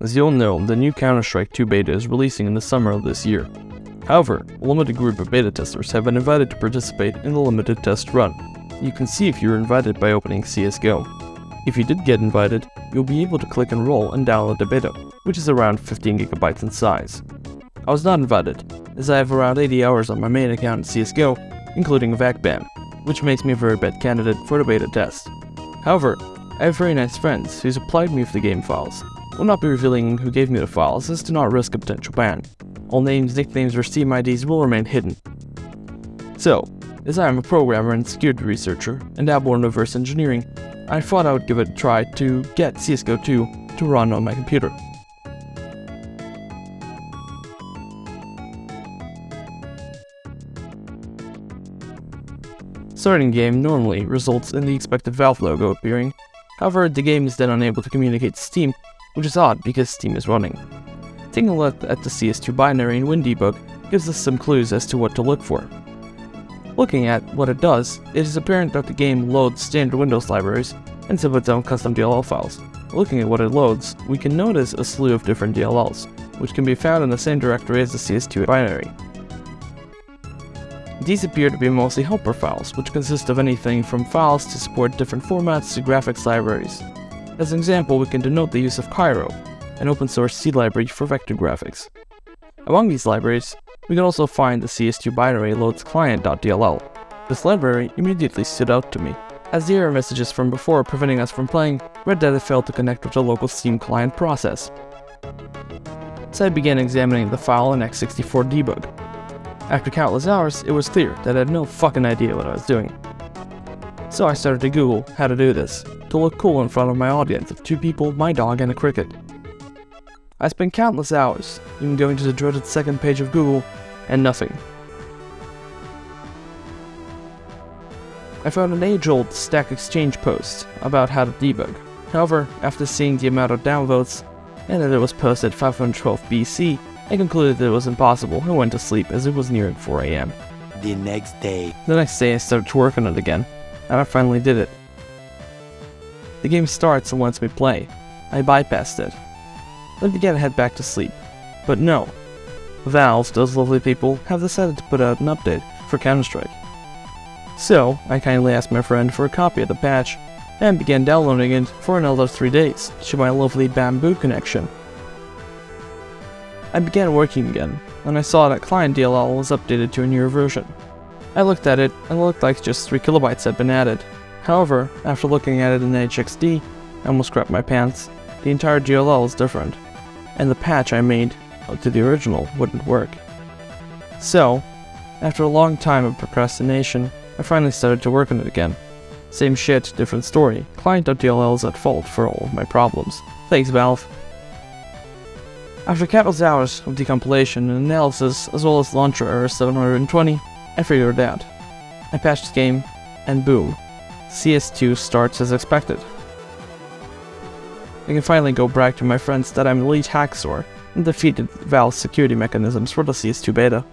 As you'll know, the new Counter-Strike 2 beta is releasing in the summer of this year. However, a limited group of beta testers have been invited to participate in the limited test run. You can see if you were invited by opening CSGO. If you did get invited, you'll be able to click enroll and download the beta, which is around 15 GB in size. I was not invited, as I have around 80 hours on my main account in CSGO, including a VAC ban, which makes me a very bad candidate for the beta test. However, I have very nice friends who supplied me with the game files. I will not be revealing who gave me the files as to not risk a potential ban. All names, nicknames, or Steam IDs will remain hidden. So, as I am a programmer and security researcher and dabble in reverse engineering, I thought I would give it a try to get CSGO 2 to run on my computer. Starting the game normally results in the expected Valve logo appearing. However, the game is then unable to communicate to Steam, which is odd because Steam is running. Taking a look at the CS2 binary in WinDebug gives us some clues as to what to look for. Looking at what it does, it is apparent that the game loads standard Windows libraries and some of its own custom DLL files. Looking at what it loads, we can notice a slew of different DLLs, which can be found in the same directory as the CS2 binary. These appear to be mostly helper files, which consist of anything from files to support different formats to graphics libraries. As an example, we can denote the use of Cairo, an open-source C library for vector graphics. Among these libraries, we can also find the CS2 binary loads client.dll. This library immediately stood out to me, as the error messages from before preventing us from playing read that it failed to connect with the local Steam client process. So I began examining the file in x64 debug. After countless hours, it was clear that I had no fucking idea what I was doing. So I started to Google how to do this, to look cool in front of my audience of 2 people, my dog, and a cricket. I spent countless hours, even going to the dreaded second page of Google, and nothing. I found an age-old Stack Exchange post about how to debug. However, after seeing the amount of downvotes, and that it was posted 512 BC, I concluded that it was impossible and went to sleep as it was nearing 4 AM. The next day I started to work on it again, and I finally did it. The game starts and lets me play. I bypassed it. Then began to head back to sleep. But no. Valve, those lovely people, have decided to put out an update for Counter-Strike. So, I kindly asked my friend for a copy of the patch, and began downloading it for another 3 days to my lovely Bamboo connection. I began working again, and I saw that client DLL was updated to a newer version. I looked at it, and it looked like just 3 kilobytes had been added. However, after looking at it in HXD, I almost crapped my pants. The entire DLL is different, and the patch I made to the original wouldn't work. So, after a long time of procrastination, I finally started to work on it again. Same shit, different story. Client.dll is at fault for all of my problems. Thanks, Valve. After countless hours of decompilation and analysis, as well as launcher error 720, I figured it out. I patched the game, and boom, CS2 starts as expected. I can finally go brag to my friends that I'm elite hacksaw and defeated Valve's security mechanisms for the CS2 beta.